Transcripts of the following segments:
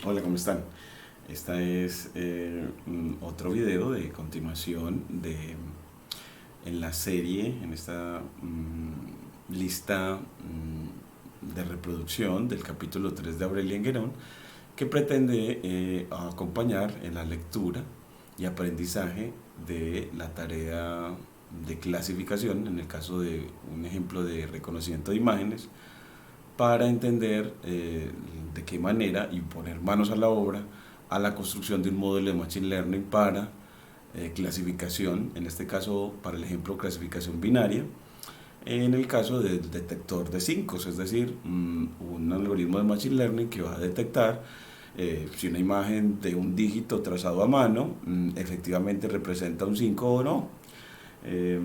Hola, ¿cómo están? Esta es otro video de continuación en la serie, en esta lista de reproducción del capítulo 3 de Aurelien Guerón, que pretende acompañar en la lectura y aprendizaje de la tarea de clasificación, en el caso de un ejemplo de reconocimiento de imágenes, para entender de qué manera y poner manos a la obra a la construcción de un modelo de Machine Learning para clasificación, en este caso para el ejemplo clasificación binaria, en el caso del detector de 5, es decir, un algoritmo de Machine Learning que va a detectar si una imagen de un dígito trazado a mano efectivamente representa un 5 o no. Eh,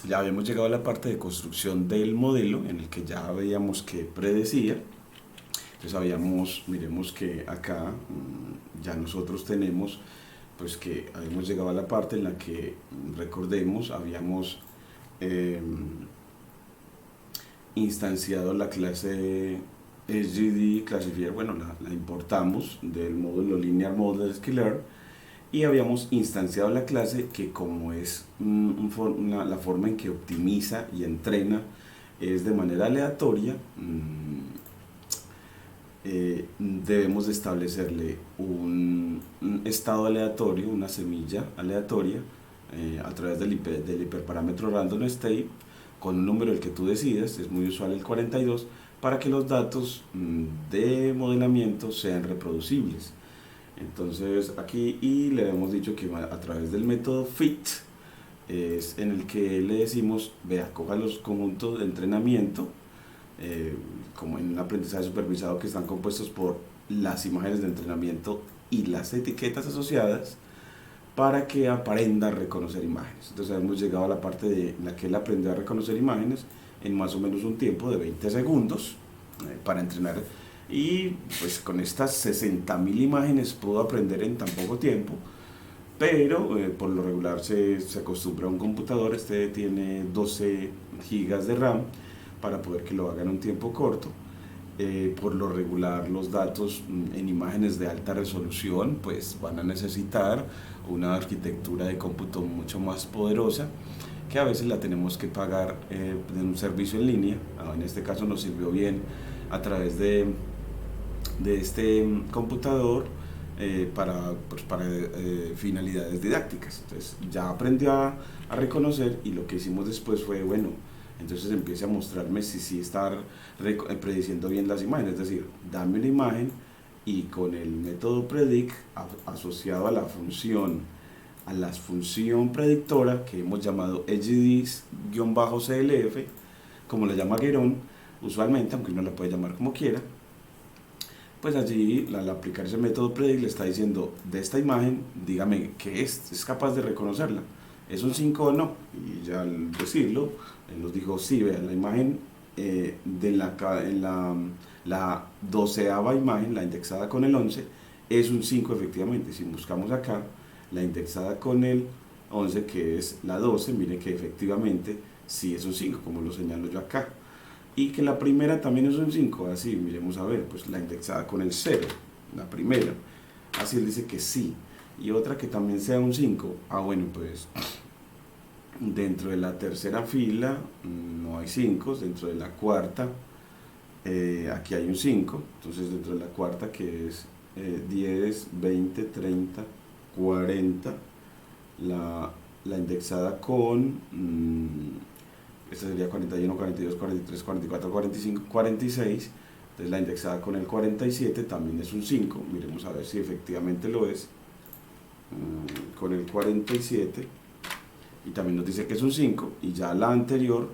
ya habíamos llegado a la parte de construcción del modelo en el que ya veíamos que predecía. Entonces miremos que acá ya nosotros tenemos, pues que habíamos llegado a la parte en la que, recordemos, habíamos eh, instanciado la clase SGD Classifier, bueno, la importamos del módulo Linear Model Scikit-learn, y habíamos instanciado la clase que, como es la forma en que optimiza y entrena es de manera aleatoria, debemos de establecerle un estado aleatorio, una semilla aleatoria, a través del hiperparámetro random state, con un número el que tú decidas, es muy usual el 42, para que los datos de modelamiento sean reproducibles. Entonces aquí le hemos dicho que a través del método fit es en el que le decimos, vea, coja los conjuntos de entrenamiento, como en un aprendizaje supervisado, que están compuestos por las imágenes de entrenamiento y las etiquetas asociadas, para que aprenda a reconocer imágenes. Entonces hemos llegado a la parte de la que él aprendió a reconocer imágenes en más o menos un tiempo de 20 segundos para entrenar, y pues con estas 60.000 imágenes pudo aprender en tan poco tiempo. Pero por lo regular se acostumbra a un computador, este tiene 12 gigas de RAM para poder que lo haga en un tiempo corto. Por lo regular los datos en imágenes de alta resolución pues van a necesitar una arquitectura de cómputo mucho más poderosa, que a veces la tenemos que pagar de un servicio en línea. En este caso nos sirvió bien a través de este computador para finalidades didácticas. Entonces ya aprendió a reconocer, y lo que hicimos después fue, bueno, entonces empiece a mostrarme si sí está prediciendo bien las imágenes, es decir, dame una imagen y con el método predict asociado a la función predictora que hemos llamado EGD-CLF, como la llama Guerón usualmente, aunque uno la puede llamar como quiera. Pues allí, al aplicar ese método predict, le está diciendo, de esta imagen, dígame qué es capaz de reconocerla, ¿es un 5 o no? Y ya al decirlo, él nos dijo, sí, vean, la imagen la 12ª imagen, la indexada con el 11, es un 5 efectivamente. Si buscamos acá, la indexada con el 11, que es la 12, mire que efectivamente sí es un 5, como lo señalo yo acá. Y que la primera también es un 5, así, miremos a ver, pues la indexada con el 0, la primera, así él dice que sí. Y otra que también sea un 5, bueno, pues dentro de la tercera fila no hay 5, dentro de la cuarta aquí hay un 5, entonces dentro de la cuarta, que es 10, 20, 30, 40, la indexada con esta sería 41, 42, 43, 44, 45, 46. Entonces la indexada con el 47 también es un 5. Miremos a ver si efectivamente lo es. Con el 47. Y también nos dice que es un 5. Y ya la anterior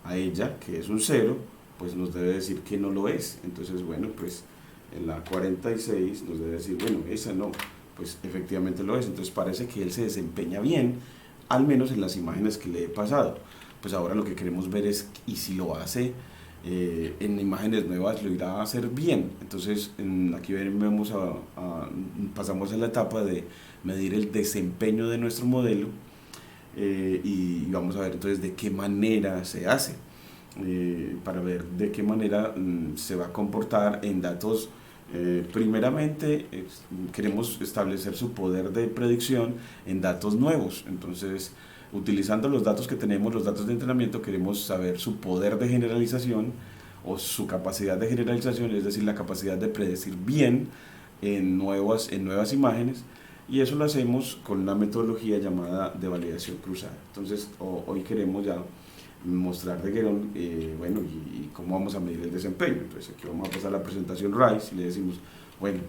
a ella, que es un 0, pues nos debe decir que no lo es. Entonces, bueno, pues en la 46 nos debe decir, bueno, esa no. Pues efectivamente lo es. Entonces parece que él se desempeña bien, al menos en las imágenes que le he pasado. Pues ahora lo que queremos ver es, y si lo hace en imágenes nuevas, lo irá a hacer bien. Entonces aquí pasamos a la etapa de medir el desempeño de nuestro modelo, y vamos a ver entonces de qué manera se hace, para ver de qué manera se va a comportar en datos Primeramente, queremos establecer su poder de predicción en datos nuevos. Entonces, utilizando los datos que tenemos, los datos de entrenamiento, queremos saber su poder de generalización o su capacidad de generalización, es decir, la capacidad de predecir bien en nuevas imágenes, y eso lo hacemos con una metodología llamada de validación cruzada. Entonces, hoy queremos ya mostrar de Guerón, bueno, y cómo vamos a medir el desempeño. Entonces aquí vamos a pasar a la presentación RISE y le decimos, bueno,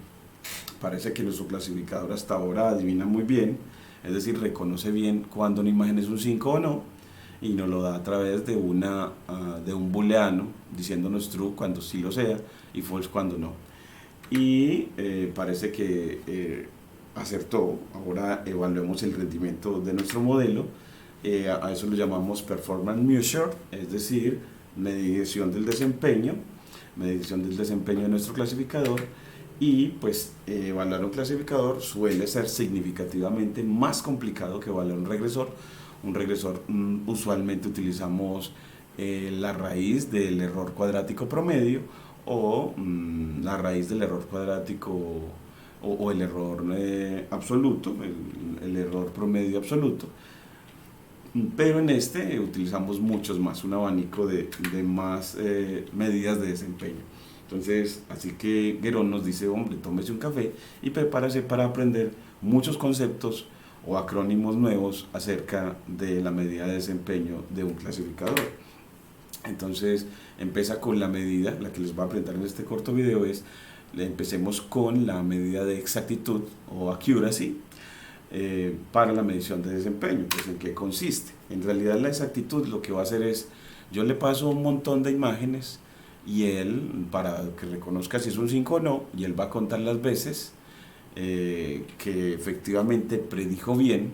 parece que nuestro clasificador hasta ahora adivina muy bien, es decir, reconoce bien cuando una imagen es un 5 o no, y nos lo da a través de, de un booleano diciéndonos true cuando sí lo sea y false cuando no. Y parece que acertó. Ahora evaluemos el rendimiento de nuestro modelo. A eso lo llamamos performance measure, es decir, medición del desempeño de nuestro clasificador. Y pues evaluar un clasificador suele ser significativamente más complicado que evaluar un regresor. Un regresor usualmente utilizamos la raíz del error cuadrático promedio o la raíz del error cuadrático o el error absoluto, el error promedio absoluto. Pero en este utilizamos muchos más, un abanico de más medidas de desempeño. Entonces, así que Guerón nos dice, hombre, tómese un café y prepárese para aprender muchos conceptos o acrónimos nuevos acerca de la medida de desempeño de un clasificador. Entonces, empieza con la medida, la que les voy a presentar en este corto video empecemos con la medida de exactitud o accuracy para la medición de desempeño. Pues, ¿en qué consiste? En realidad la exactitud lo que va a hacer es, yo le paso un montón de imágenes y él, para que reconozca si es un 5 o no, y él va a contar las veces que efectivamente predijo bien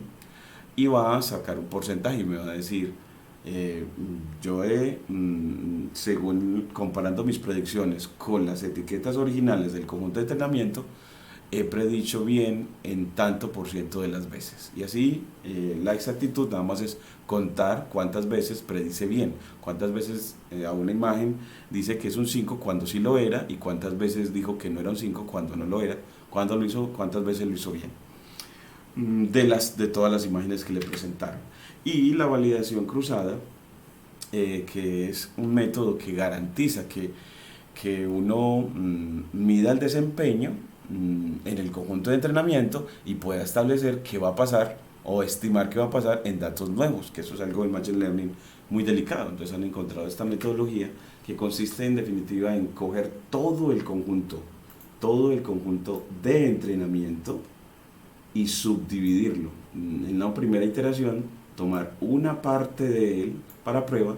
y va a sacar un porcentaje y me va a decir, yo según comparando mis predicciones con las etiquetas originales del conjunto de entrenamiento, he predicho bien en tanto por ciento de las veces. Y así la exactitud nada más es contar cuántas veces predice bien, cuántas veces a una imagen dice que es un 5 cuando sí lo era y cuántas veces dijo que no era un 5 cuando no lo era, cuando lo hizo, cuántas veces lo hizo bien. De todas las imágenes que le presentaron. Y la validación cruzada, que es un método que garantiza que uno mida el desempeño en el conjunto de entrenamiento y pueda establecer qué va a pasar o estimar qué va a pasar en datos nuevos, que eso es algo del Machine Learning muy delicado. Entonces han encontrado esta metodología que consiste en definitiva en coger todo el conjunto de entrenamiento y subdividirlo. En la primera iteración, tomar una parte de él para prueba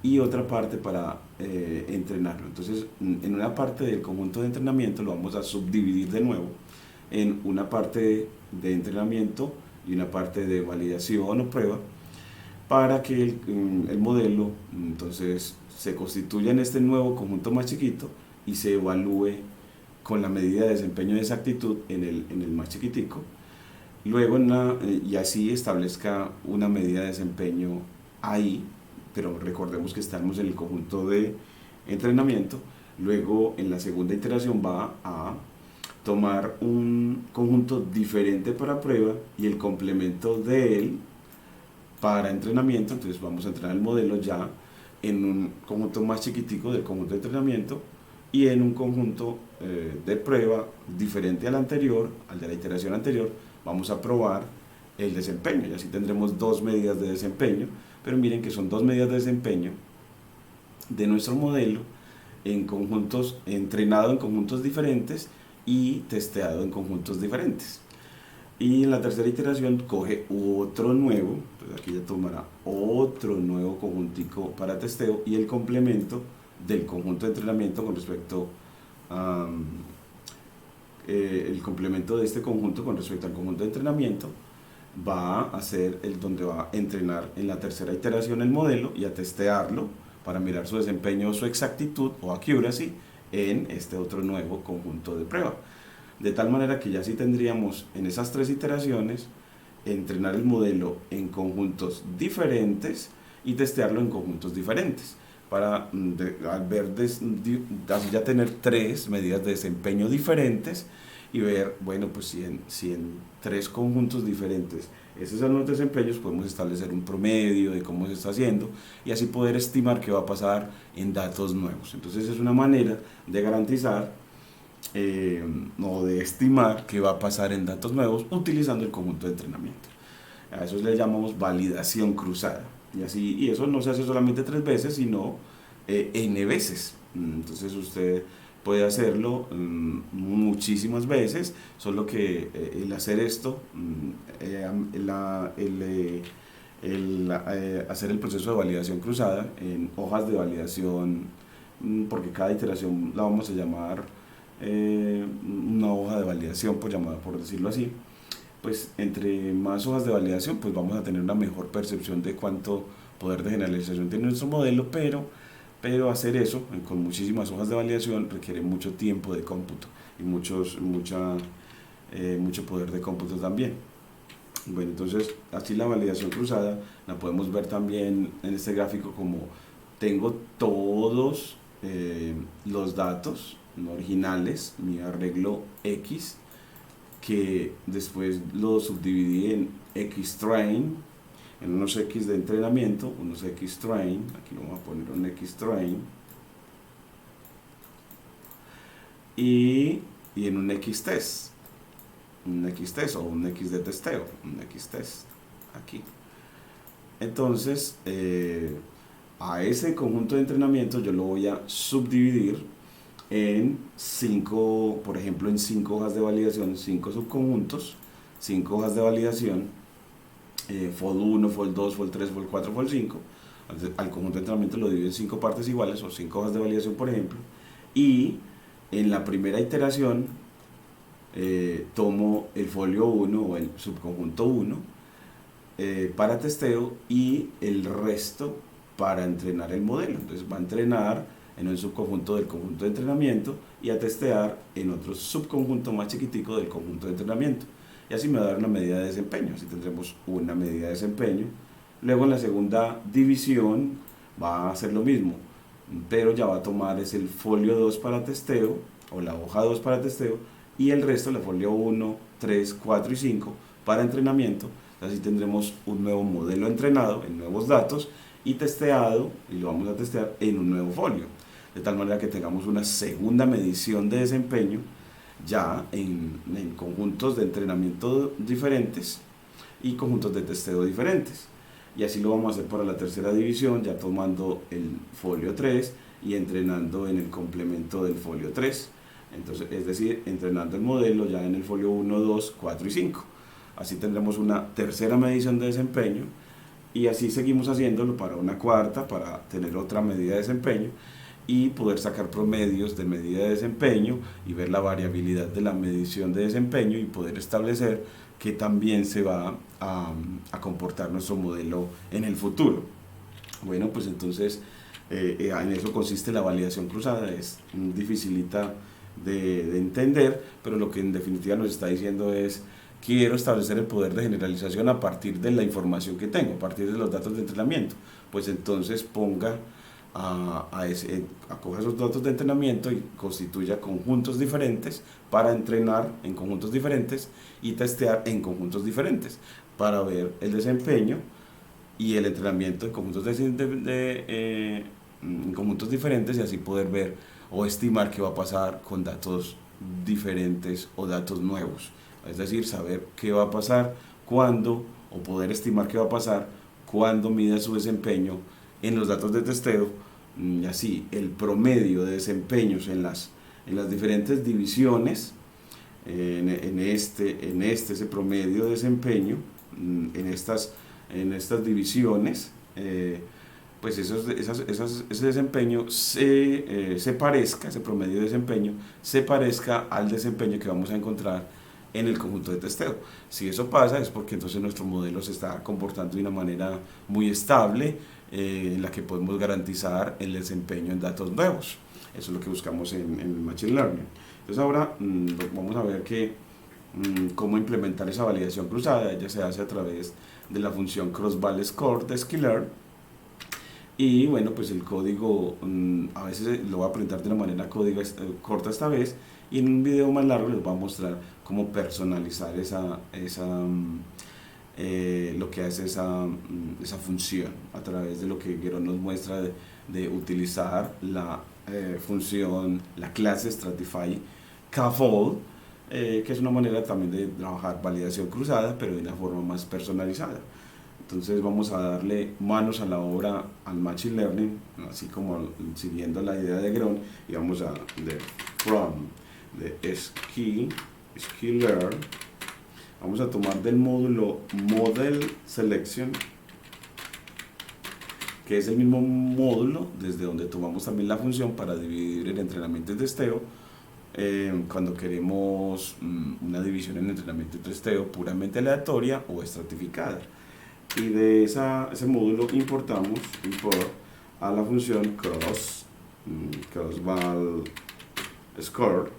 y otra parte para entrenarlo. Entonces, en una parte del conjunto de entrenamiento lo vamos a subdividir de nuevo en una parte de entrenamiento y una parte de validación o prueba para que el modelo entonces se constituya en este nuevo conjunto más chiquito y se evalúe con la medida de desempeño de exactitud en el más chiquitico. Luego, y así establezca una medida de desempeño ahí, pero recordemos que estamos en el conjunto de entrenamiento. Luego, en la segunda iteración va a tomar un conjunto diferente para prueba y el complemento de él para entrenamiento. Entonces vamos a entrenar el modelo ya en un conjunto más chiquitico del conjunto de entrenamiento y en un conjunto de prueba diferente al anterior, al de la iteración anterior. Vamos a probar el desempeño y así tendremos dos medidas de desempeño, pero miren que son dos medidas de desempeño de nuestro modelo en conjuntos, entrenado en conjuntos diferentes y testeado en conjuntos diferentes. Y en la tercera iteración coge otro nuevo, entonces aquí ya tomará otro nuevo conjuntico para testeo y el complemento del conjunto de entrenamiento con respecto a el complemento de este conjunto con respecto al conjunto de entrenamiento va a ser el donde va a entrenar en la tercera iteración el modelo y a testearlo para mirar su desempeño o su exactitud o accuracy en este otro nuevo conjunto de prueba. De tal manera que ya sí tendríamos en esas tres iteraciones entrenar el modelo en conjuntos diferentes y testearlo en conjuntos diferentes. para al ver así ya tener tres medidas de desempeño diferentes y ver, bueno, pues si en tres conjuntos diferentes esos son los desempeños, podemos establecer un promedio de cómo se está haciendo y así poder estimar qué va a pasar en datos nuevos. Entonces es una manera de garantizar o de estimar qué va a pasar en datos nuevos utilizando el conjunto de entrenamiento. A eso le llamamos validación cruzada. Y eso no se hace solamente 3 veces, sino n veces. Entonces usted puede hacerlo muchísimas veces, solo que el hacer esto, hacer el proceso de validación cruzada en hojas de validación, porque cada iteración la vamos a llamar una hoja de validación, por decirlo así, pues entre más hojas de validación, pues vamos a tener una mejor percepción de cuánto poder de generalización tiene nuestro modelo, pero hacer eso con muchísimas hojas de validación requiere mucho tiempo de cómputo y mucho poder de cómputo también. Bueno, entonces así la validación cruzada la podemos ver también en este gráfico como tengo todos los datos originales, mi arreglo X, que después lo subdividí en X-train, en unos X de entrenamiento, unos X-train, aquí lo vamos a poner un X-train, y en un X-test, o un X de testeo, un X-test, aquí. Entonces, a ese conjunto de entrenamiento yo lo voy a subdividir en 5, por ejemplo, en 5 hojas de validación, 5 subconjuntos, 5 hojas de validación, FOD 1, FOD 2, FOD 3, FOD 4, FOD 5. Al conjunto de entrenamiento lo divido en 5 partes iguales o 5 hojas de validación, por ejemplo, y en la primera iteración tomo el folio 1 o el subconjunto 1 para testeo y el resto para entrenar el modelo. Entonces va a entrenar en un subconjunto del conjunto de entrenamiento y a testear en otro subconjunto más chiquitico del conjunto de entrenamiento. Y así me va a dar una medida de desempeño. Así tendremos una medida de desempeño. Luego en la segunda división va a hacer lo mismo, pero ya va a tomar es el folio 2 para testeo o la hoja 2 para testeo y el resto, la folio 1, 3, 4 y 5 para entrenamiento. Así tendremos un nuevo modelo entrenado en nuevos datos y testeado, y lo vamos a testear en un nuevo folio, de tal manera que tengamos una segunda medición de desempeño ya en conjuntos de entrenamiento diferentes y conjuntos de testeo diferentes. Y así lo vamos a hacer para la tercera división, ya tomando el folio 3 y entrenando en el complemento del folio 3. Entonces, es decir, entrenando el modelo ya en el folio 1, 2, 4 y 5. Así tendremos una tercera medición de desempeño y así seguimos haciéndolo para una cuarta, para tener otra medida de desempeño y poder sacar promedios de medida de desempeño y ver la variabilidad de la medición de desempeño y poder establecer que también se va a comportar nuestro modelo en el futuro. Bueno, pues entonces en eso consiste la validación cruzada. Es dificilita de entender, pero lo que en definitiva nos está diciendo es: quiero establecer el poder de generalización a partir de la información que tengo, a partir de los datos de entrenamiento. Pues entonces acoja esos datos de entrenamiento y constituya conjuntos diferentes para entrenar en conjuntos diferentes y testear en conjuntos diferentes para ver el desempeño y el entrenamiento en conjuntos, en conjuntos diferentes y así poder ver o estimar qué va a pasar con datos diferentes o datos nuevos. Es decir, saber qué va a pasar cuando, o poder estimar qué va a pasar cuando mida su desempeño en los datos de testeo, y así el promedio de desempeños en las diferentes divisiones, ese promedio de desempeño, en estas divisiones, pues ese desempeño se parezca, ese promedio de desempeño se parezca al desempeño que vamos a encontrar en el conjunto de testeo. Si eso pasa es porque entonces nuestro modelo se está comportando de una manera muy estable, en la que podemos garantizar el desempeño en datos nuevos. Eso es lo que buscamos en el Machine Learning. Entonces ahora vamos a ver cómo implementar esa validación cruzada. Ella se hace a través de la función cross-val score de Sklearn. Y bueno, pues el código a veces lo voy a presentar de una manera corta esta vez, y en un video más largo les voy a mostrar cómo personalizar lo que hace esa función a través de lo que Guerón nos muestra de utilizar la clase Stratify Scaffold, que es una manera también de trabajar validación cruzada, pero de una forma más personalizada. Entonces vamos a darle manos a la obra al Machine Learning, así como siguiendo la idea de Guerón, y vamos a de Skiller, vamos a tomar del módulo Model Selection, que es el mismo módulo desde donde tomamos también la función para dividir el entrenamiento y testeo, cuando queremos una división en entrenamiento y testeo puramente aleatoria o estratificada. Y de ese módulo importamos a la función crossval score,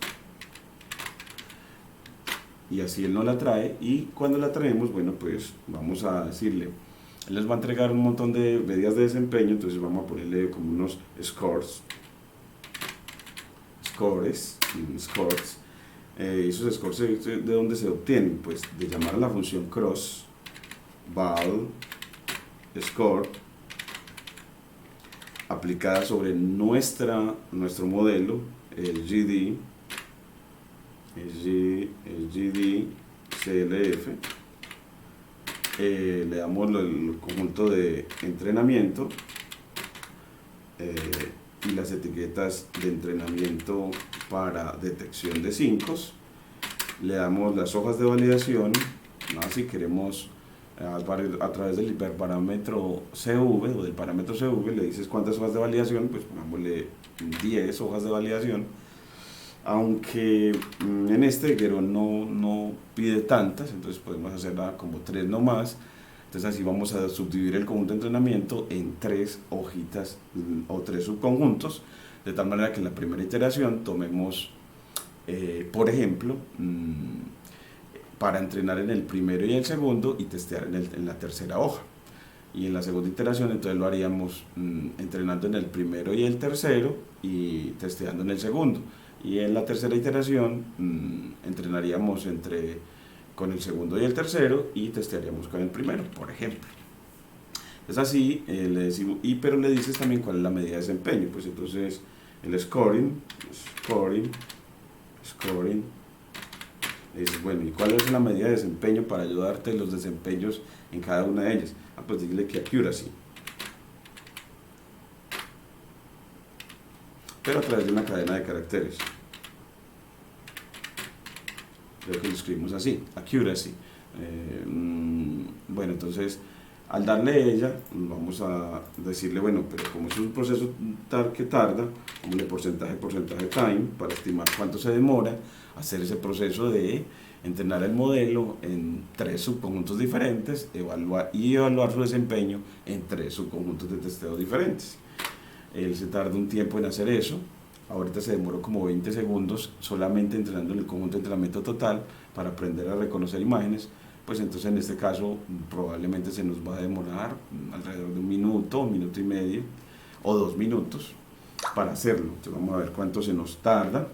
y así él nos la trae, y cuando la traemos, bueno, pues vamos a decirle, él les va a entregar un montón de medidas de desempeño, entonces vamos a ponerle como unos scores. Esos scores de dónde se obtienen, pues de llamar a la función crossval score aplicada sobre nuestro modelo, el GD CLF. Le damos el conjunto de entrenamiento y las etiquetas de entrenamiento para detección de sincos. Le damos las hojas de validación, ¿no? Si queremos a través del hiperparámetro CV o del parámetro CV, le dices cuántas hojas de validación, pues pongámosle 10 hojas de validación, aunque en este Guerón no pide tantas, entonces podemos hacerla como 3 nomás. Entonces así vamos a subdividir el conjunto de entrenamiento en 3 hojitas o 3 subconjuntos, de tal manera que en la primera iteración tomemos, por ejemplo, para entrenar en el primero y el segundo y testear en la tercera hoja. Y en la segunda iteración entonces lo haríamos entrenando en el primero y el tercero y testeando en el segundo. Y en la tercera iteración entrenaríamos con el segundo y el tercero y testearíamos con el primero, por ejemplo. Es así, le decimos, pero le dices también cuál es la medida de desempeño. Pues entonces el scoring, le dices, bueno, ¿y cuál es la medida de desempeño para ayudarte en los desempeños en cada una de ellas? Pues dile que accuracy, pero a través de una cadena de caracteres. Creo que lo escribimos así, accuracy. Bueno, entonces al darle ella, vamos a decirle, bueno, pero como es un proceso que tarda, ponle porcentaje time para estimar cuánto se demora hacer ese proceso de entrenar el modelo en 3 subconjuntos diferentes evaluar su desempeño en 3 subconjuntos de testeo diferentes. Él se tarda un tiempo en hacer eso. Ahorita se demoró como 20 segundos solamente entrenando en el conjunto de entrenamiento total para aprender a reconocer imágenes. Pues entonces en este caso probablemente se nos va a demorar alrededor de 1 minuto, 1 minuto y medio o 2 minutos para hacerlo. Entonces vamos a ver cuánto se nos tarda.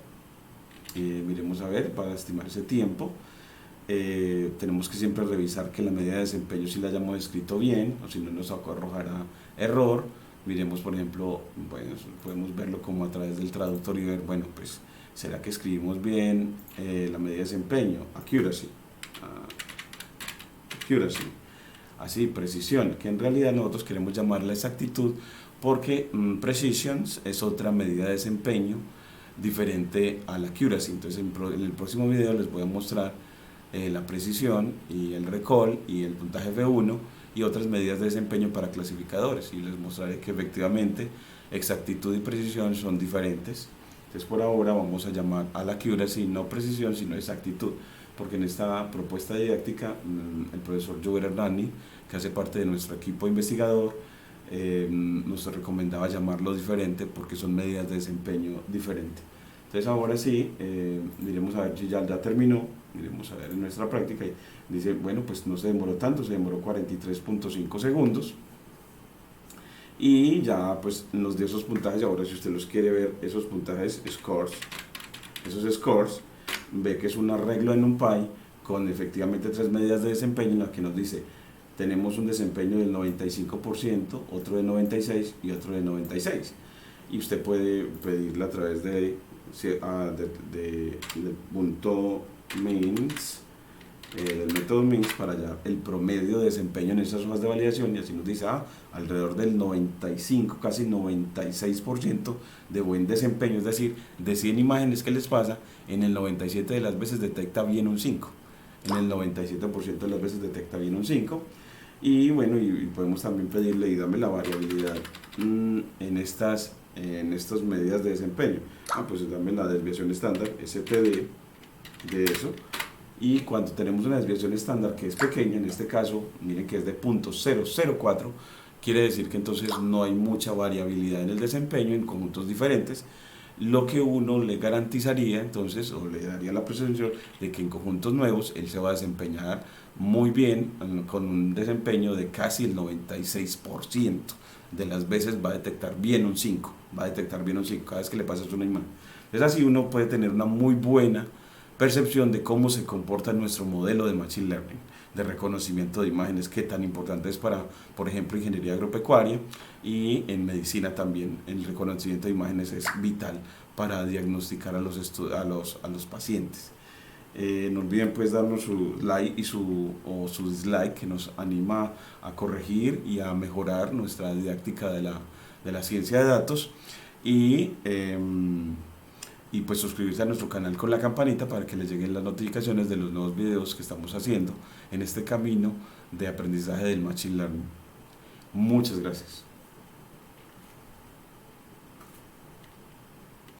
Miremos a ver para estimar ese tiempo. Tenemos que siempre revisar que la medida de desempeño si la hayamos escrito bien, o si no nos arrojará error. Miremos, por ejemplo, bueno, podemos verlo como a través del traductor y ver, bueno, pues será que escribimos bien la medida de desempeño, accuracy, así, precisión, que en realidad nosotros queremos llamarla exactitud, porque precision es otra medida de desempeño diferente a la accuracy. Entonces en el próximo video les voy a mostrar la precisión y el recall y el puntaje F1 y otras medidas de desempeño para clasificadores, y les mostraré que efectivamente exactitud y precisión son diferentes. Entonces por ahora vamos a llamar a la accuracy no precisión sino exactitud, porque en esta propuesta didáctica el profesor Joe Hernani, que hace parte de nuestro equipo investigador, nos recomendaba llamarlo diferente porque son medidas de desempeño diferentes. Entonces ahora sí, miremos a ver si ya terminó, miremos a ver en nuestra práctica y dice, bueno, pues no se demoró tanto, se demoró 43.5 segundos. y ya pues nos dio esos puntajes. Ahora si usted los quiere ver, esos puntajes, esos scores, ve que es un arreglo en NumPy con efectivamente 3 medidas de desempeño, en la que nos dice tenemos un desempeño del 95%, otro de 96% y otro de 96%. Y usted puede pedirla a través del punto means, del método means, para hallar el promedio de desempeño en esas hojas de validación, y así nos dice alrededor del 95, casi 96% de buen desempeño, es decir, de 100 imágenes que les pasa, en el 97 de las veces detecta bien un 5, en el 97% de las veces detecta bien un 5. Y bueno, y podemos también pedirle y dame la variabilidad en estas medidas de desempeño. Pues dame la desviación estándar, SPD de eso. Y cuando tenemos una desviación estándar que es pequeña, en este caso, miren que es de 0.004, quiere decir que entonces no hay mucha variabilidad en el desempeño en conjuntos diferentes, lo que uno le garantizaría entonces, o le daría la presunción de que en conjuntos nuevos él se va a desempeñar muy bien, con un desempeño de casi el 96% de las veces va a detectar bien un 5, cada vez que le pasas una imagen. Es así, uno puede tener una muy buena percepción de cómo se comporta nuestro modelo de Machine Learning, de reconocimiento de imágenes, que tan importante es para, por ejemplo, ingeniería agropecuaria, y en medicina también el reconocimiento de imágenes es vital para diagnosticar a los pacientes. No olviden pues darnos su like y su dislike, que nos anima a corregir y a mejorar nuestra didáctica de la ciencia de datos, y pues suscribirse a nuestro canal con la campanita para que les lleguen las notificaciones de los nuevos videos que estamos haciendo en este camino de aprendizaje del Machine Learning. Muchas gracias.